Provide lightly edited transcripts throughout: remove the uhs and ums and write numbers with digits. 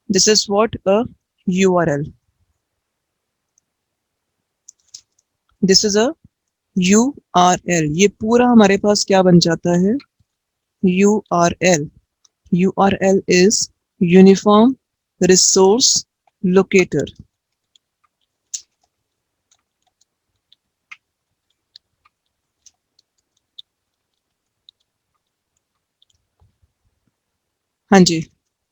This is what a URL. This is a URL. ये पूरा हमारे पास क्या बन जाता है? URL. URL is Uniform Resource Locator. हाँ जी.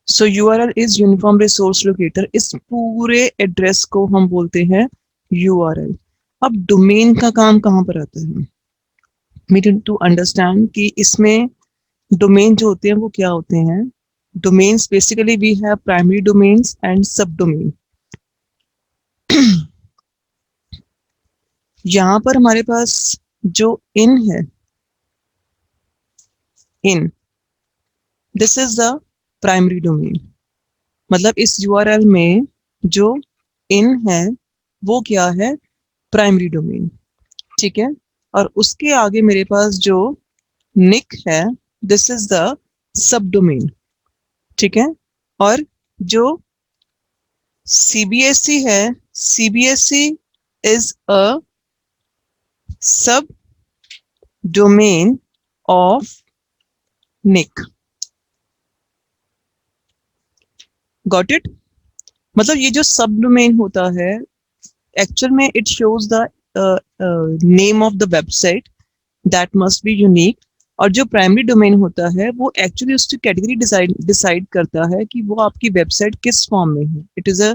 सो URL is uniform resource locator. इस पूरे एड्रेस को हम बोलते हैं URL. अब डोमेन का काम कहाँ पर आता है? वी नीड टू अंडरस्टैंड कि इसमें डोमेन जो होते हैं वो क्या होते हैं. Domains basically we have primary domains and sub domain. यहाँ पर हमारे पास जो इन है, in, this is the primary domain. मतलब इस URL में जो इन है वो क्या है? Primary domain. ठीक है. और उसके आगे मेरे पास जो निक है, this is the sub domain. ठीक है. और जो CBSE है, CBSE is a sub domain of nic. Got it? मतलब ये जो सब डोमेन होता है, एक्चुअल में it shows the name of the website that must be unique. और जो प्राइमरी डोमेन होता है वो एक्चुअली उसकी कैटेगरी डिसाइड करता है कि वो आपकी वेबसाइट किस फॉर्म में है. इट इज अ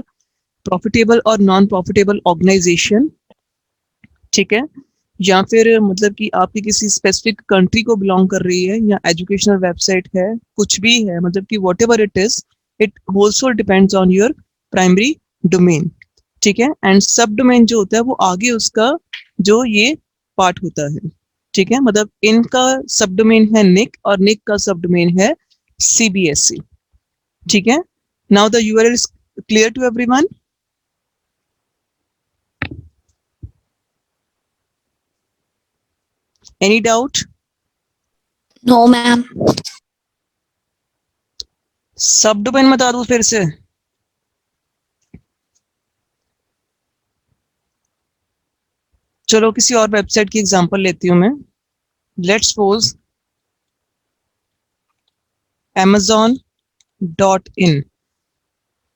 प्रॉफिटेबल और नॉन प्रॉफिटेबल ऑर्गेनाइजेशन. ठीक है. या फिर मतलब कि आपकी किसी स्पेसिफिक कंट्री को बिलोंग कर रही है, या एजुकेशनल वेबसाइट है, कुछ भी है, मतलब कि what ever it is, it also depends on your primary domain. ठीक है. एंड सब डोमेन जो होता है वो आगे उसका जो ये पार्ट होता है. ठीक है. मतलब इनका सब डोमेन है निक और निक का सब डोमेन है CBSE. ठीक है. Now the URL is clear to everyone. Any doubt? No ma'am. Sub domain बता दूं फिर से? चलो किसी और वेबसाइट की एग्जांपल लेती हूँ मैं. Let's suppose amazon.in.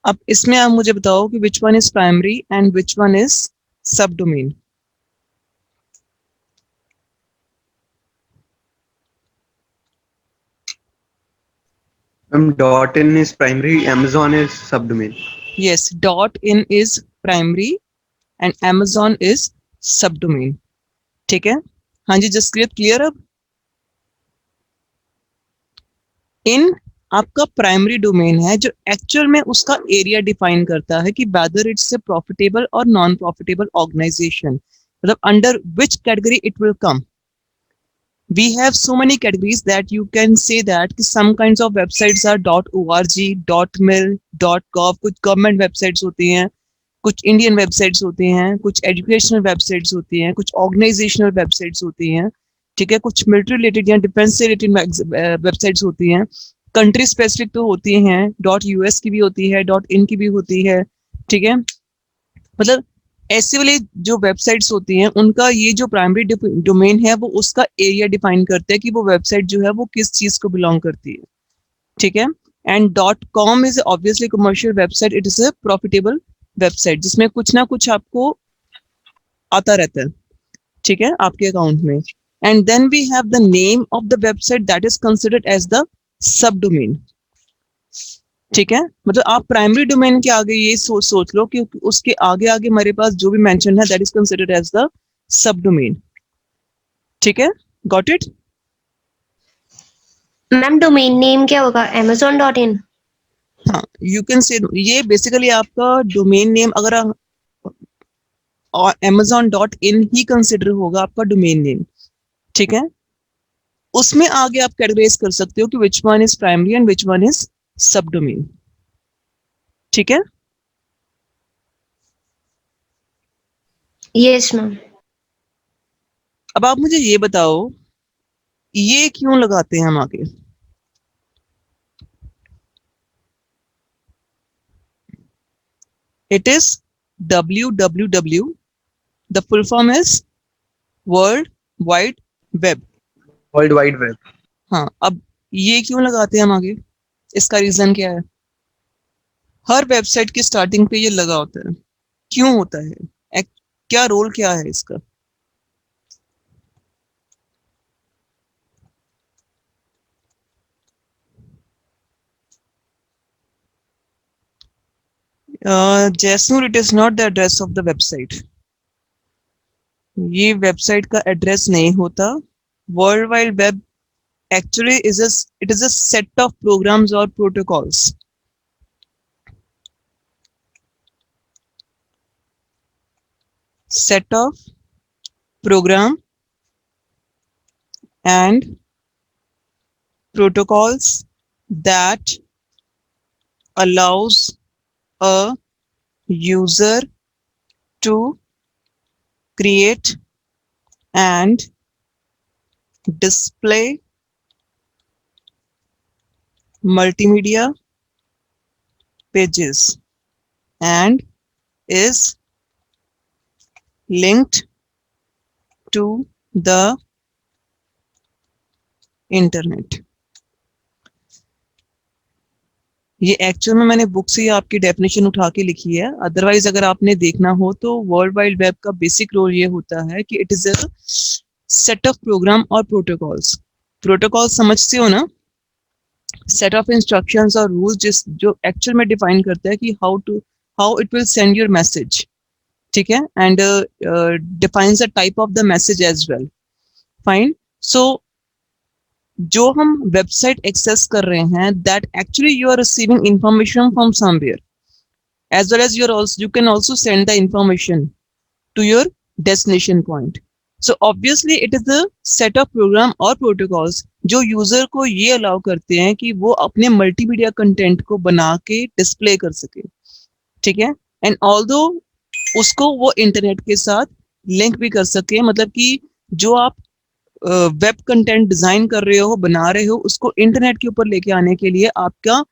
अब इसमें आप मुझे बताओ कि which one is primary and which one is सब domain. .in is primary, Amazon is subdomain. Yes, .in is primary and Amazon is subdomain. ठीक है. हाँ जी, जस्ट क्लियर. अब इन आपका प्राइमरी डोमेन है जो एक्चुअल में उसका एरिया डिफाइन करता है कि वेदर इट्स ए प्रॉफिटेबल और नॉन प्रॉफिटेबल ऑर्गेनाइजेशन. मतलब under which category it will come. We have so many categories that you can say that some kinds of websites are .org, .mil, .gov. कुछ government websites होती हैं, कुछ Indian websites होती हैं, कुछ educational websites होती हैं, कुछ ऑर्गेनाइजेशनल वेबसाइट्स होती हैं. ठीक है. कुछ मिलिट्री रिलेटेड या डिफेंस से रिलेटेड वेबसाइट्स होती हैं. कंट्री स्पेसिफिक तो होती हैं, .us की भी होती है, .in की भी होती है. ठीक है. मतलब ऐसे वाले जो वेबसाइट्स होती हैं उनका ये जो प्राइमरी डोमेन है वो उसका एरिया डिफाइन करता है कि वो वेबसाइट जो है वो किस चीज को बिलोंग करती है. ठीक है. And .com is obviously commercial website. It is a profitable website जिसमें कुछ ना कुछ आपको आता रहता है. ठीक है. आपके अकाउंट में. And then we have the name of the website that is considered as the sub domain. ठीक है. मतलब आप प्राइमरी डोमेन के आगे ये सोच लो कि उसके आगे आगे हमारे पास जो भी मेंशन है that is considered as the sub domain. ठीक है. Got it? Ma'am domain name क्या होगा? amazon.in. हाँ, यू कैन से ये बेसिकली आपका डोमेन नेम अगर amazon.in ही कंसिडर होगा आपका डोमेन नेम. ठीक है. उसमें आगे आप कैटेगराइज कर सकते हो कि which one is primary and which one is सब डोमेन. ठीक है. Yes ma'am. अब आप मुझे ये बताओ ये क्यों लगाते हैं हम आगे? It is www. The full form is World Wide Web. World Wide Web. हाँ, अब ये क्यों लगाते हैं हम आगे, इसका रीजन क्या है? हर वेबसाइट की स्टार्टिंग पे ये लगा होता है, क्यों होता है? क्या रोल क्या है इसका? Jasnoor, it is not the address of the website. ये वेबसाइट का एड्रेस नहीं होता. World wide web actually it is a set of programs or protocols. Set of program and protocols that allows a user to create and display multimedia pages and is linked to the internet. ये actual में मैंने book से ही आपकी definition उठा के लिखी है, otherwise अगर आपने देखना हो तो वर्ल्ड वाइड वेब का बेसिक रोल ये होता है कि it is a set of program और प्रोटोकॉल्स. प्रोटोकॉल समझते हो ना, सेट ऑफ इंस्ट्रक्शंस और रूल्स जो एक्चुअल में डिफाइन करता है कि how it will send your message, ठीक है, and defines the type of the message as well. Fine. So जो हम वेबसाइट एक्सेस कर रहे हैं, that actually you are receiving information from somewhere, as well as you can also send the information to your destination point. So obviously it is a set of program और protocols जो user को ये allow करते हैं कि वो अपने multimedia content को बना के डिस्प्ले कर सके, ठीक है, एंड ऑल्दो उसको वो इंटरनेट के साथ लिंक भी कर सके. मतलब कि जो आप वेब कंटेंट डिजाइन कर रहे हो, बना रहे हो, उसको इंटरनेट के ऊपर लेके आने के लिए आपका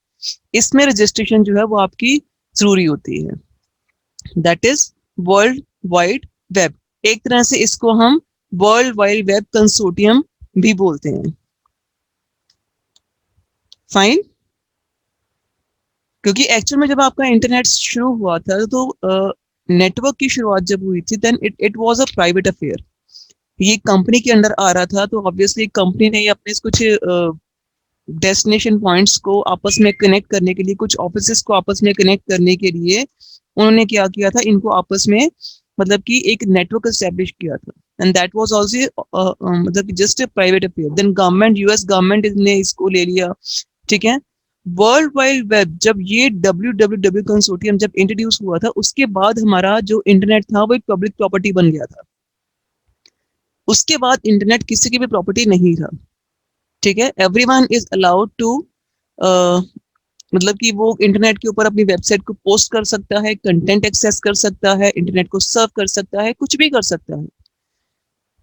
इसमें रजिस्ट्रेशन जो है वो आपकी जरूरी होती है. That is world wide web. एक तरह से इसको हम वर्ल्ड वाइड वेब कंसोर्टियम भी बोलते हैं. फाइन. क्योंकि एक्चुअल में जब आपका इंटरनेट शुरू हुआ था तो नेटवर्क की शुरुआत जब हुई थी, then it was a private affair. ये कंपनी के अंदर आ रहा था, तो ऑब्वियसली कंपनी ने अपने कुछ डेस्टिनेशन पॉइंट्स को आपस में कनेक्ट करने के लिए, कुछ ऑफिसेस को आपस में कनेक्ट करने के लिए उन्होंने क्या किया था, इनको आपस में मतलब कि एक नेटवर्क एस्टेब्लिश किया था. एंड दैट वाज आल्सो मतलब just a private affair. Then government, US government ने इसको ले लिया, ठीक है. वर्ल्ड वाइड वेब जब ये WWW कंसोर्टियम जब इंट्रोड्यूस हुआ था, उसके बाद हमारा जो इंटरनेट था वो एक पब्लिक प्रॉपर्टी बन गया था. उसके बाद इंटरनेट किसी की भी प्रॉपर्टी नहीं था, ठीक है. एवरीवन इज अलाउड टू मतलब कि वो इंटरनेट के ऊपर अपनी वेबसाइट को पोस्ट कर सकता है, कंटेंट एक्सेस कर सकता है, इंटरनेट को सर्व कर सकता है, कुछ भी कर सकता है,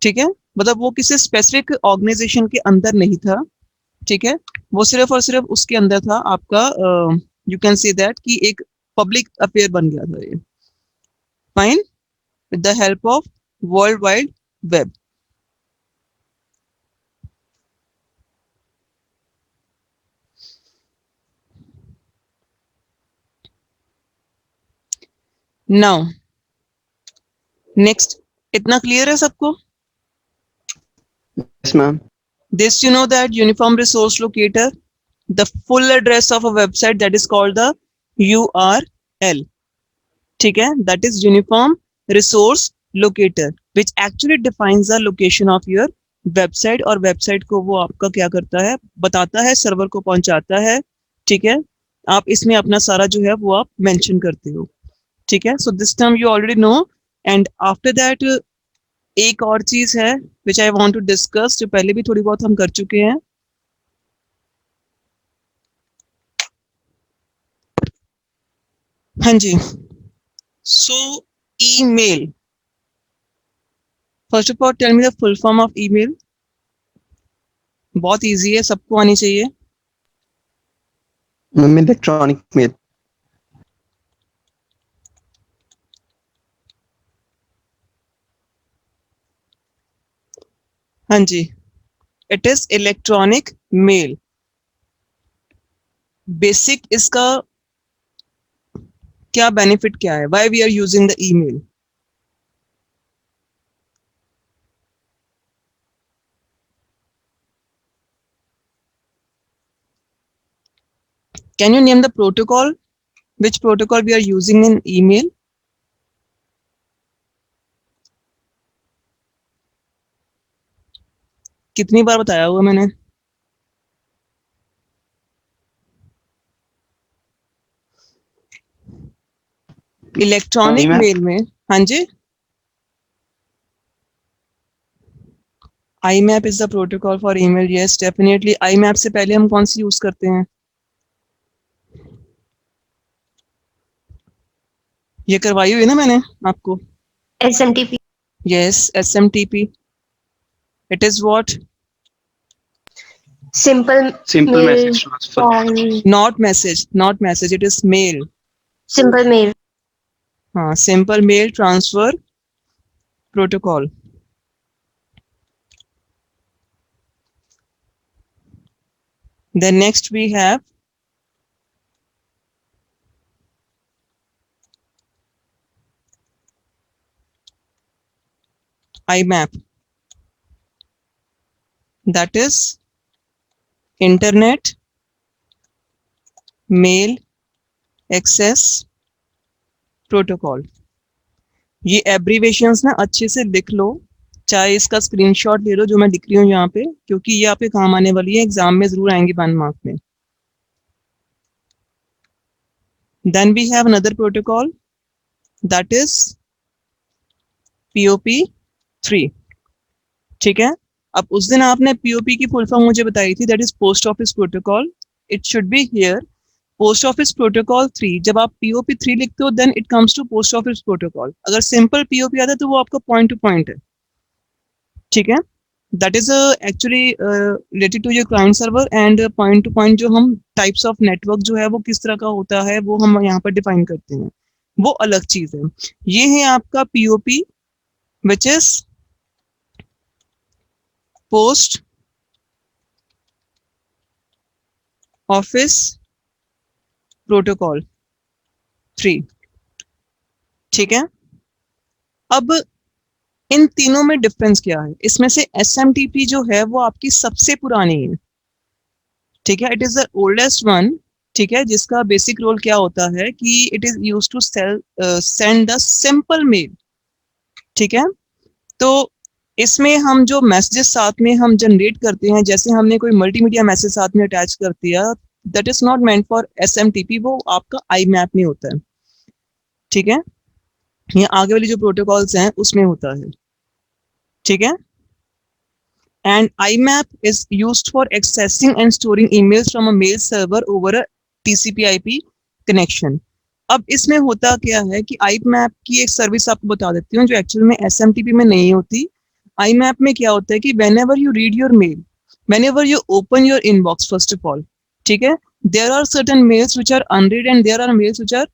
ठीक है. मतलब वो किसी स्पेसिफिक ऑर्गेनाइजेशन के अंदर नहीं था, ठीक है. वो सिर्फ और सिर्फ उसके अंदर था आपका, यू कैन से दैट कि एक पब्लिक अफेयर बन गया था ये. Fine. With the help of world wide web. Now next, इतना क्लियर है सबको? Yes, ma'am. This you know that uniform resource locator, the full address of a website, that is called the URL. ठीक है, that is uniform resource locator, which actually defines the location of your website. और website को वो आपका क्या करता है, बताता है, सर्वर को पहुंचाता है, ठीक है. आप इसमें अपना सारा जो है वो आप मेंशन करते हो, ठीक है. So this term you already know. And after that एक और चीज है विच आई वांट टू डिस्कस, जो पहले भी थोड़ी बहुत हम कर चुके हैं. हाँ जी. So email, first of all tell me the full form of email. बहुत इजी है, सबको आनी चाहिए. Ma'am, electronic mail. हाँ जी, इट इज इलेक्ट्रॉनिक मेल। बेसिक इसका क्या बेनिफिट क्या है, why we are using the email? Can you name the protocol? Which protocol we are using in email? कितनी बार बताया हुआ मैंने? Electronic IMAP? मेल में, हाँ जी, IMAP is the protocol for email. Yes, definitely. IMAP से पहले हम कौन सी यूज करते हैं? ये करवाई हुई है ना मैंने आपको? SMTP. Yes, SMTP. It is what? Simple Simple mail message transfer. form. Not message, not message. It is mail. Simple mail. हाँ, simple mail transfer protocol. Then next we have IMAP. That is Internet Mail Access Protocol. ये abbreviations ना अच्छे से लिख लो, चाहे इसका screenshot ले लो जो मैं लिख रही हूँ यहाँ पे, क्योंकि ये आपके काम आने वाली है, एग्जाम में जरूर आएंगी 1 मार्क में। Then we have another protocol, that is POP3. ठीक है, अब उस दिन आपने POP की फुल फॉर्म मुझे बताई थी, that is post office protocol. It should be here post office protocol 3. जब आप POP3 लिखते हो then it comes to post office protocol. अगर सिंपल POP आता है तो वो आपका पॉइंट टू पॉइंट है, ठीक है. That is actually related to your client server, and point to point जो हम टाइप्स ऑफ नेटवर्क जो है वो किस तरह का होता है वो हम यहाँ पर डिफाइन करते हैं, वो अलग चीज है. ये है आपका POP which is post office protocol 3. ठीक है, अब इन तीनों में डिफरेंस क्या है? इसमें से SMTP जो है वो आपकी सबसे पुरानी है, ठीक है. It is the oldest one, ठीक है, जिसका बेसिक रोल क्या होता है कि it is use to send the simple mail, ठीक है. तो इसमें हम जो मैसेजेस साथ में हम जनरेट करते हैं, जैसे हमने कोई मल्टीमीडिया मैसेज साथ में अटैच कर दिया, that is not meant for SMTP, वो आपका IMAP में होता है, ठीक है. ये आगे वाली जो प्रोटोकॉल्स हैं उसमें होता है, ठीक है. And IMAP is used for accessing and storing emails from a mail server over a TCP/IP connection. अब इसमें होता क्या है कि IMAP की एक सर्विस आपको बता देती हूँ जो एक्चुअल में SMTP में नहीं होती. IMAP में क्या होता है कि whenever you read your mail, whenever you open your inbox, first of all, ठीक है, there are certain mails which are unread and there are mails which are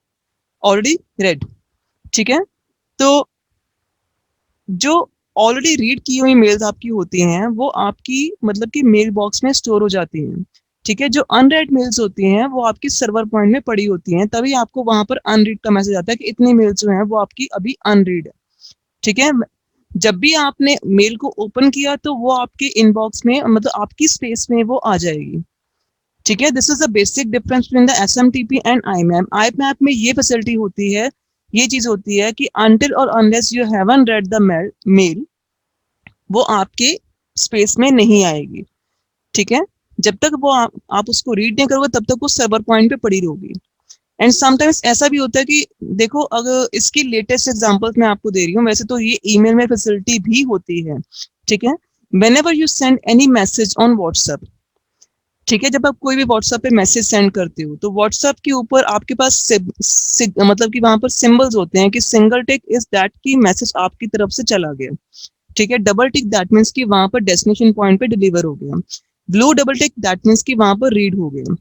already read, ठीक है. तो जो ऑलरेडी रीड की हुई मेल्स आपकी होती हैं वो आपकी मतलब कि मेल बॉक्स में स्टोर हो जाती हैं, ठीक है. जो अनरेड मेल्स होती हैं वो आपकी सर्वर पॉइंट में पड़ी होती हैं, तभी आपको वहां पर अनरीड का मैसेज आता है कि इतनी मेल्स जो हैं वो आपकी अभी अनरीड है, ठीक है. जब भी आपने मेल को ओपन किया तो वो आपके इनबॉक्स में मतलब आपकी स्पेस में वो आ जाएगी, ठीक है. This is the basic difference between the SMTP and IMAP. IMAP में ये फैसिलिटी होती है, ये चीज होती है कि until और unless you haven't read the mail, वो आपके स्पेस में नहीं आएगी, ठीक है. जब तक वो आप उसको रीड नहीं करोगे तब तक वो सर्वर पॉइंट पे पड़ी रहेगी. एंड समटाइम्स ऐसा भी होता है कि देखो, अगर इसकी लेटेस्ट एग्जांपल्स मैं आपको दे रही हूँ, वैसे तो ये ईमेल में फैसिलिटी भी होती है, ठीक है. Whenever you send any message on WhatsApp, ठीक है, जब आप कोई भी व्हाट्सएप पे मैसेज सेंड करते हो तो व्हाट्सएप के ऊपर आपके पास मतलब कि वहां पर सिंबल्स होते हैं कि सिंगल टिक इज दैट की मैसेज आपकी तरफ से चला गया, ठीक है. डबल टिक दैट मीन्स कि वहां पर डेस्टिनेशन पॉइंट पे डिलीवर हो गया. Blue double tick that means कि वहां पर रीड हो गया.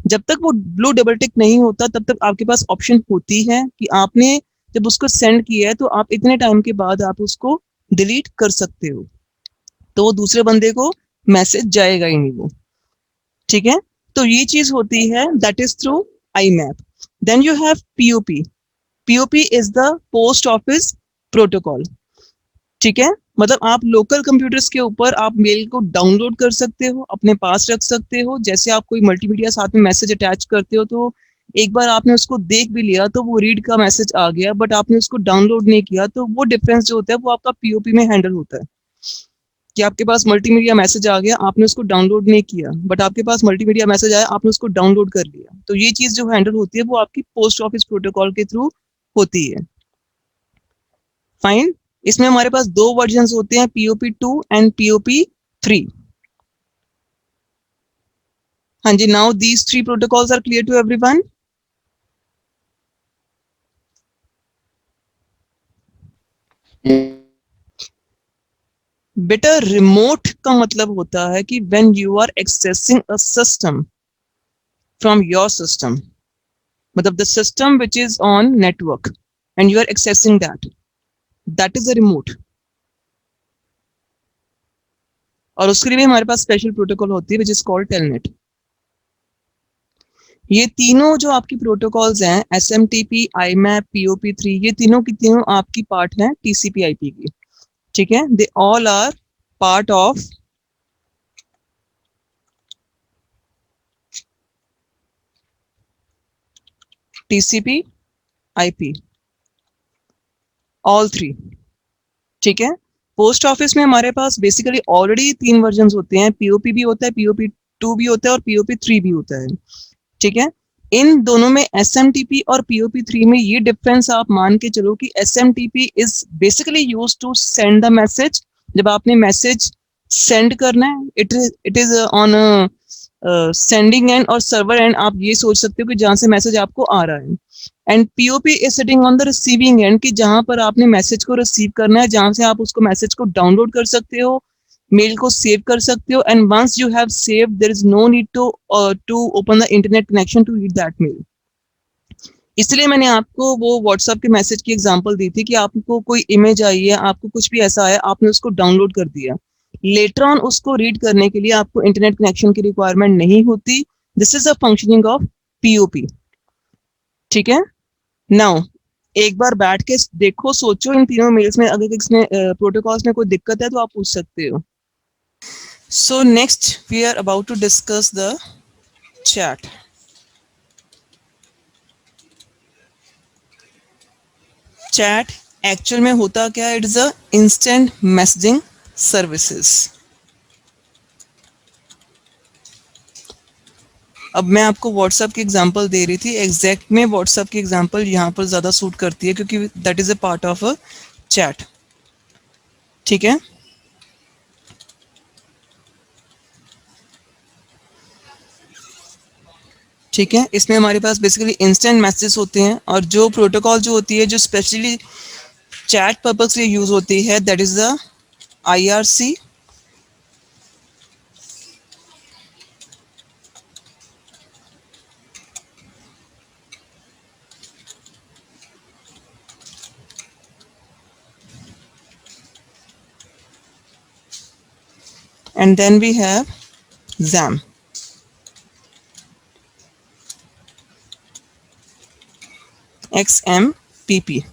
जब तक वो ब्लू डबल टिक नहीं होता तब तक आपके पास ऑप्शन होती है कि आपने जब उसको सेंड किया है तो आप इतने टाइम के बाद आप उसको डिलीट कर सकते हो. तो दूसरे बंदे को मैसेज जाएगा ही नहीं वो, ठीक है। तो ये चीज होती है, that is through IMAP. Then you have POP. POP is the post office protocol, ठीक है। मतलब आप लोकल कंप्यूटर्स के ऊपर आप मेल को डाउनलोड कर सकते हो, अपने पास रख सकते हो। जैसे आप कोई मल्टीमीडिया साथ में मैसेज अटैच करते हो, तो एक बार आपने उसको देख भी लिया तो वो रीड का मैसेज आ गया, बट आपने उसको डाउनलोड नहीं किया, तो वो डिफरेंस जो होता है वो आपका पीओपी में हैंडल होता है कि आपके पास मल्टीमीडिया मैसेज आ गया, आपने उसको डाउनलोड नहीं किया, बट आपके पास मल्टीमीडिया मैसेज आया, आपने उसको डाउनलोड कर लिया। तो ये चीज जो हैंडल होती है वो आपकी पोस्ट ऑफिस प्रोटोकॉल के थ्रू होती है। फाइन। इसमें हमारे पास दो वर्जन होते हैं, पीओपी 2 एंड पीओपी 3। हाँ जी, now these three protocols are clear to everyone. बेटा रिमोट का मतलब होता है कि when you are accessing a system from your system, मतलब the system which is on network and you are accessing that is a remote. और उसके लिए भी हमारे पास स्पेशल प्रोटोकॉल होती है विच इज कॉल्ड टेलनेट। ये तीनों जो आपकी प्रोटोकॉल्स हैं, एसएमटीपी, आईमैप, पीओपी 3, ये तीनों की तीनों आपकी पार्ट हैं टीसीपी आईपी की, ठीक है। They all are part of TCP IP, all three, ठीक है। पोस्ट ऑफिस में हमारे पास बेसिकली ऑलरेडी तीन वर्जन होते हैं, पीओपी भी होता है, पीओपी 2 भी होता है और पीओपी 3 भी होता है, ठीक है। इन दोनों में एसएमटीपी और पीओपी 3 में ये डिफरेंस आप मान के चलो कि SMTP is basically used to send the message. जब आपने मैसेज सेंड करना है, it is on sending end और सर्वर एंड, आप ये सोच सकते हो कि जहां से मैसेज आपको आ रहा है। And POP is sitting on the receiving end, कि जहां पर आपने मैसेज को रिसीव करना है, जहां से आप उसको मैसेज को डाउनलोड कर सकते हो, मेल को सेव कर सकते हो, and once you have save there is no need to open the internet connection to read that mail. इसलिए मैंने आपको वो व्हाट्सएप के मैसेज की एग्जांपल दी थी कि आपको कोई इमेज आई है, आपको कुछ भी ऐसा आया, आपने उसको डाउनलोड कर दिया, लेटर ऑन उसको रीड करने के लिए आपको इंटरनेट कनेक्शन की रिक्वायरमेंट नहीं होती। This is a functioning of POP, ठीक है। नाउ एक बार बैठ के देखो, सोचो इन तीनों मेल्स में अगर इसमें प्रोटोकॉल्स में कोई दिक्कत है तो आप पूछ सकते हो। So next we are about to discuss the chat. Chat actual में होता क्या है? It is a instant messaging services. अब मैं आपको व्हाट्सएप की एग्जांपल दे रही थी, एग्जैक्ट में व्हाट्सएप की एग्जांपल यहाँ पर ज्यादा सूट करती है क्योंकि that is a part of a chat, ठीक है। ठीक है, इसमें हमारे पास बेसिकली इंस्टेंट मैसेजेस होते हैं और जो प्रोटोकॉल जो होती है जो स्पेशली चैट पर्पज के लिए यूज होती है, that is the IRC, and then we have XAM, XMPP.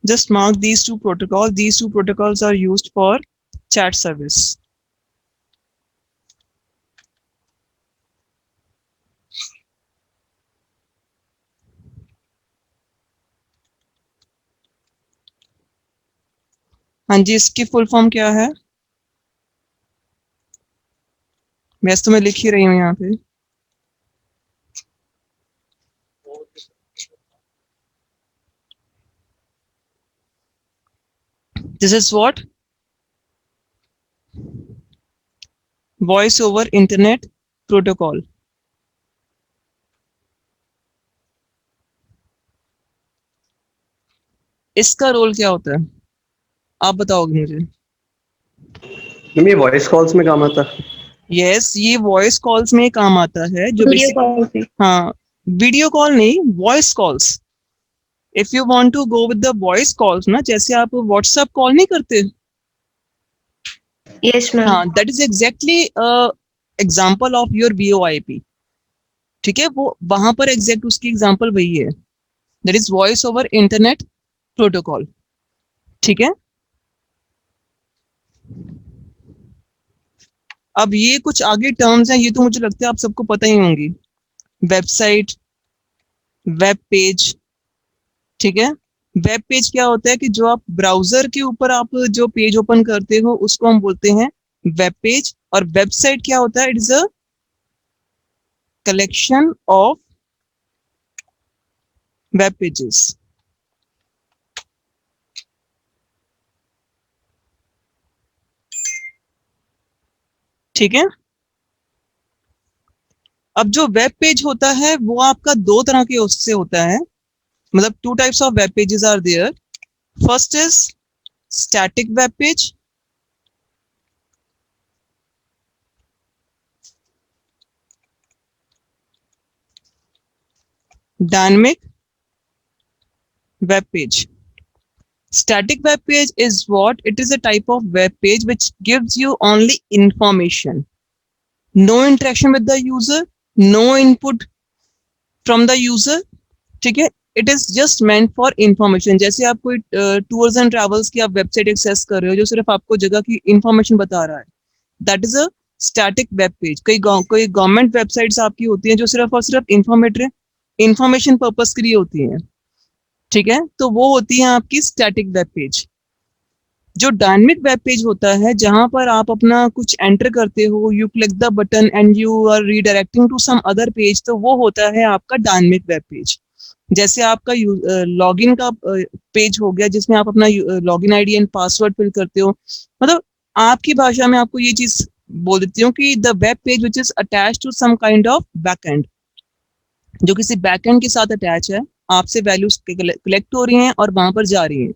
Just mark these two protocols. These two protocols are used for chat service. हाँ जी, इसकी फुल फॉर्म क्या है? वैसे तो मैं लिख ही रही हूँ यहाँ पे। This is what voice over internet protocol. इसका रोल क्या होता है आप बताओगे मुझे? मैम ये वॉइस कॉल्स में काम आता है। यस, ये वॉइस कॉल्स में काम आता है जो वीडियो बेसिक, कॉल पे। हाँ वीडियो कॉल नहीं, voice calls. If you want to go with the voice calls ना, जैसे आप व्हाट्सएप कॉल नहीं करते, यस मैम। हाँ that is exactly example of your VoIP। ठीक है, वो वहां पर एग्जैक्ट उसकी एग्जांपल वही है, that is voice over internet protocol. ठीक है, अब ये कुछ आगे टर्म्स हैं, ये तो मुझे लगता है आप सबको पता ही होंगी। Website, web page. ठीक है, वेब पेज क्या होता है कि जो आप ब्राउजर के ऊपर आप जो पेज ओपन करते हो उसको हम बोलते हैं वेब पेज। और वेबसाइट क्या होता है? It is a collection of web pages. ठीक है, अब जो वेब पेज होता है वो आपका दो तरह के उससे होता है, मतलब two types of web pages are there. First is static web page, dynamic web page. Static web page is what? It is a type of web page which gives you only information. No interaction with the user, no input from the user. ठीक है, it is just meant for information. जैसे आप कोई tours and travels की आप website access कर रहे हो जो सिर्फ आपको जगह की इंफॉर्मेशन बता रहा है, that is a static web page. कोई गवर्नमेंट वेबसाइट्स आपकी होती हैं जो सिर्फ और सिर्फ इंफॉर्मेशन पर्पस के लिए होती हैं। ठीक है, तो वो होती है आपकी स्टैटिक वेब पेज। जो डायनेमिक वेब पेज होता है जहां पर आप अपना कुछ एंटर करते हो, you click the button and you are redirecting to some other page, तो वो होता है आपका डायनेमिक वेब पेज। जैसे आपका लॉगिन का पेज हो गया जिसमें आप अपना login ID and password fill करते हो। मतलब आपकी भाषा में आपको ये चीज बोल देती हूँ कि the web page which is attach to some kind of backend, जो किसी बैकएंड के साथ अटैच है, आपसे वैल्यूज कलेक्ट हो रही हैं और वहां पर जा रही हैं।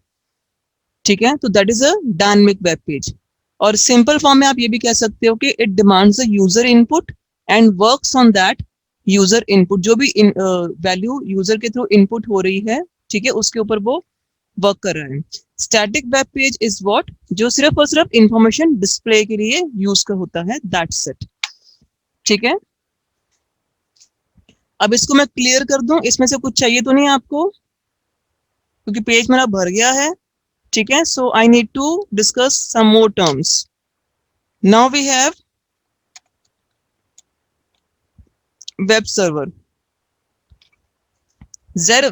ठीक है, तो that is a dynamic web page. और सिंपल फॉर्म में आप ये भी कह सकते हो कि it demands a user input and works on that user input. जो भी वैल्यू यूजर के थ्रू इनपुट हो रही है, ठीक है, उसके ऊपर वो वर्क कर रहे हैं। Static web page is what? जो सिर्फ और सिर्फ इंफॉर्मेशन डिस्प्ले के लिए यूज कर होता है, दैट्स इट। ठीक है, अब इसको मैं क्लियर कर दूं, इसमें से कुछ चाहिए तो नहीं आपको, क्योंकि पेज मेरा भर गया है। ठीक है, so I need to discuss some more terms. Now we have web server.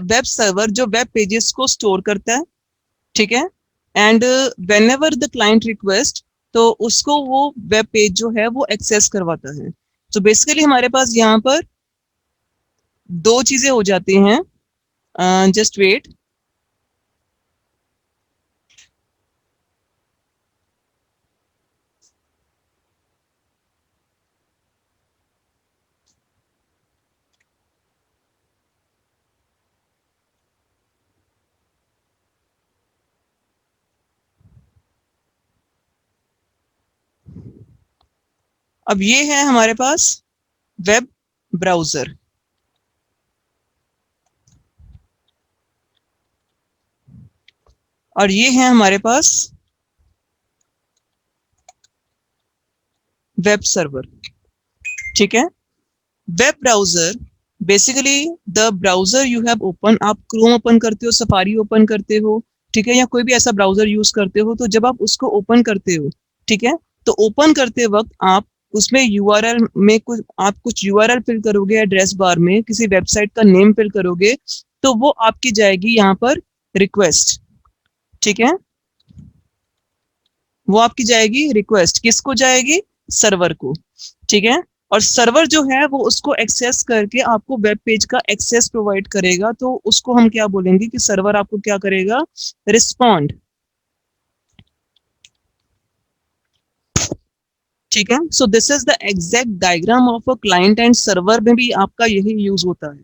Web server जो वेब पेजेस को स्टोर करता है, ठीक है, and whenever the client request, तो उसको वो वेब पेज जो है वो एक्सेस करवाता है। तो बेसिकली हमारे पास यहाँ पर दो चीजें हो जाती हैं, जस्ट वेट। अब ये है हमारे पास वेब ब्राउजर, और ये है हमारे पास वेब सर्वर। ठीक है, web browser basically the browser you have open, आप क्रोम ओपन करते हो, सफारी ओपन करते हो, ठीक है, या कोई भी ऐसा ब्राउजर यूज करते हो, तो जब आप उसको ओपन करते हो, ठीक है, तो ओपन करते वक्त आप उसमें यूआरएल में कुछ यूआरएल फिल करोगे, एड्रेस बार में किसी वेबसाइट का नेम फिल करोगे, तो वो आपकी जाएगी यहाँ पर रिक्वेस्ट। ठीक है, वो आपकी जाएगी रिक्वेस्ट, किसको जाएगी? सर्वर को। ठीक है, और सर्वर जो है वो उसको एक्सेस करके आपको वेब पेज का एक्सेस प्रोवाइड करेगा, तो उसको हम क्या बोलेंगे कि सर्वर आपको क्या करेगा? रिस्पॉन्ड। ठीक है। So this is the exact diagram of a client and server में भी आपका यही यूज होता है।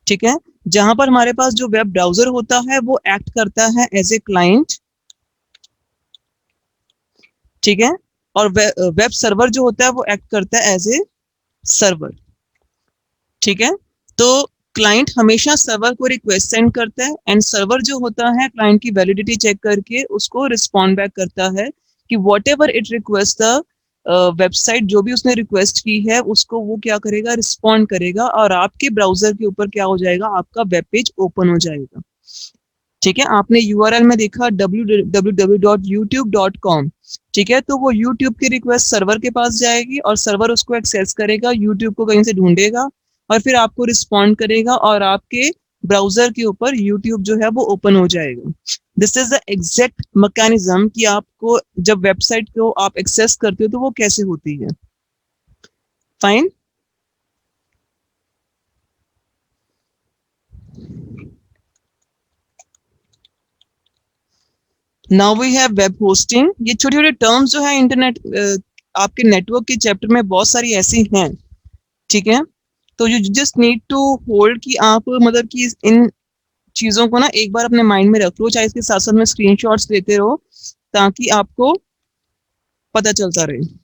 ठीक है, जहां पर हमारे पास जो वेब ब्राउजर होता है वो एक्ट करता है एज ए क्लाइंट। ठीक है, और वेब सर्वर जो होता है वो एक्ट करता है एज ए सर्वर। ठीक है, तो क्लाइंट हमेशा सर्वर को रिक्वेस्ट सेंड करता है एंड सर्वर जो होता है क्लाइंट की वैलिडिटी चेक करके उसको रिस्पॉन्ड बैक करता है कि what ever it request the website, जो भी उसने रिक्वेस्ट की है उसको वो क्या करेगा, रिस्पॉन्ड करेगा और आपके ब्राउजर के ऊपर क्या हो जाएगा, आपका वेब पेज ओपन हो जाएगा। ठीक है, आपने यूआरएल में देखा www.youtube.com। ठीक है, तो वो यूट्यूब की रिक्वेस्ट सर्वर के पास जाएगी और सर्वर उसको एक्सेस करेगा, यूट्यूब को कहीं से ढूंढेगा और फिर आपको रिस्पॉन्ड करेगा और आपके ब्राउजर के ऊपर यूट्यूब जो है वो ओपन हो जाएगा। This is the exact mechanism कि आपको जब वेबसाइट को आप एक्सेस करते हो तो वो कैसे होती है। Fine. Now we have web hosting. ये छोटे छोटे टर्म्स जो है इंटरनेट आपके नेटवर्क के चैप्टर में बहुत सारी ऐसी हैं। ठीक है, तो you just need to hold कि आप मतलब कि इन चीजों को ना एक बार अपने माइंड में रख लो, चाहे इसके साथ साथ में स्क्रीनशॉट्स लेते रहो ताकि आपको पता चलता रहे।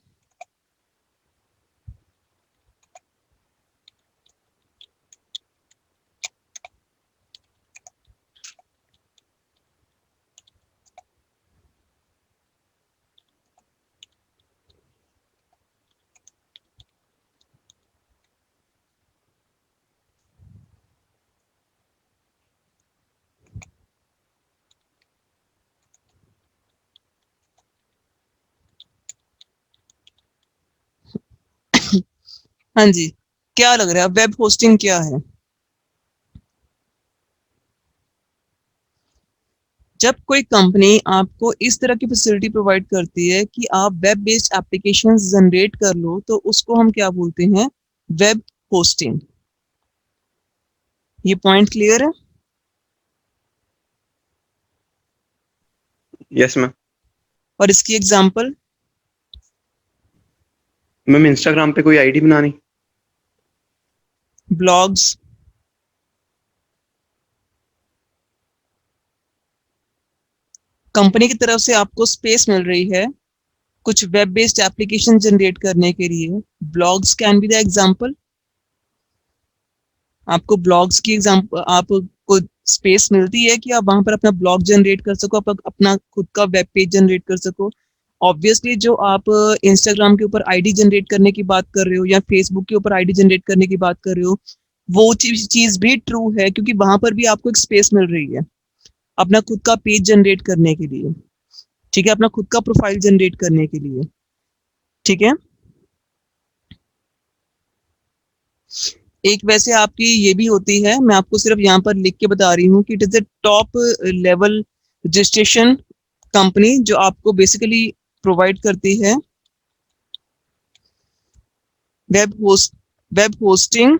हाँ जी, क्या लग रहा है वेब होस्टिंग क्या है? जब कोई कंपनी आपको इस तरह की फैसिलिटी प्रोवाइड करती है कि आप वेब बेस्ड एप्लीकेशंस जनरेट कर लो तो उसको हम क्या बोलते हैं, वेब होस्टिंग। ये पॉइंट क्लियर है? Yes ma'am. और इसकी एग्जांपल? मैम इंस्टाग्राम पे कोई आईडी बनानी। ब्लॉग्स, कंपनी की तरफ से आपको स्पेस मिल रही है कुछ वेब बेस्ड एप्लीकेशन जनरेट करने के लिए, blogs can be the example. आपको ब्लॉग्स की एग्जांपल, आपको स्पेस मिलती है कि आप वहां पर अपना ब्लॉग जनरेट कर सको, अपना खुद का वेब पेज जनरेट कर सको। ऑब्वियसली जो आप इंस्टाग्राम के ऊपर आईडी जनरेट करने की बात कर रहे हो या फेसबुक के ऊपर आईडी जनरेट करने की बात कर रहे हो, वो चीज भी ट्रू है क्योंकि वहां पर भी आपको एक स्पेस मिल रही है अपना खुद का पेज जनरेट करने के लिए। ठीक है, अपना खुद का प्रोफाइल जनरेट करने के लिए। ठीक है, एक वैसे आपकी ये भी होती है, मैं आपको सिर्फ यहाँ पर लिख के बता रही हूँ कि it is a top level registration company जो आपको बेसिकली प्रोवाइड करती है वेब होस्टिंग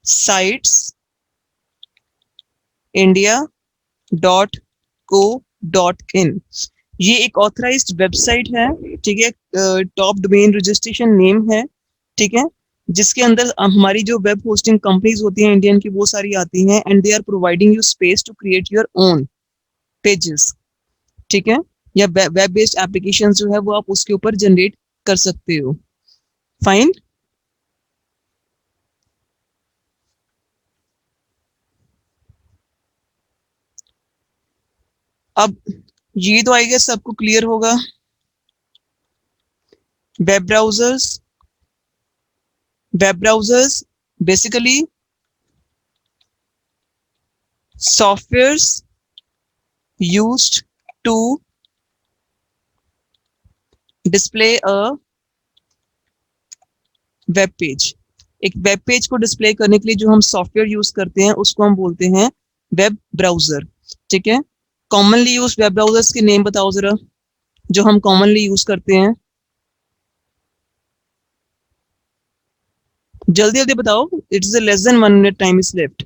साइट्स india.co.in। ये एक ऑथराइज्ड वेबसाइट है। ठीक है, टॉप डोमेन रजिस्ट्रेशन नेम है। ठीक है, जिसके अंदर हमारी जो वेब होस्टिंग कंपनीज होती हैं इंडियन की वो सारी आती हैं and they are providing you space to create your own pages. ठीक है, या वेब बेस्ड एप्लीकेशन जो है वो आप उसके ऊपर जनरेट कर सकते हो। फाइन। अब ये तो आई गेस सबको क्लियर होगा। Web browsers basically softwares used to display a web page. एक वेब पेज को डिस्प्ले करने के लिए जो हम सॉफ्टवेयर यूज करते हैं उसको हम बोलते हैं वेब ब्राउजर। ठीक है, कॉमनली यूज वेब ब्राउजर्स के नेम बताओ जरा, जो हम कॉमनली यूज करते हैं, जल्दी जल्दी बताओ। It's less than 1 minute, time is left.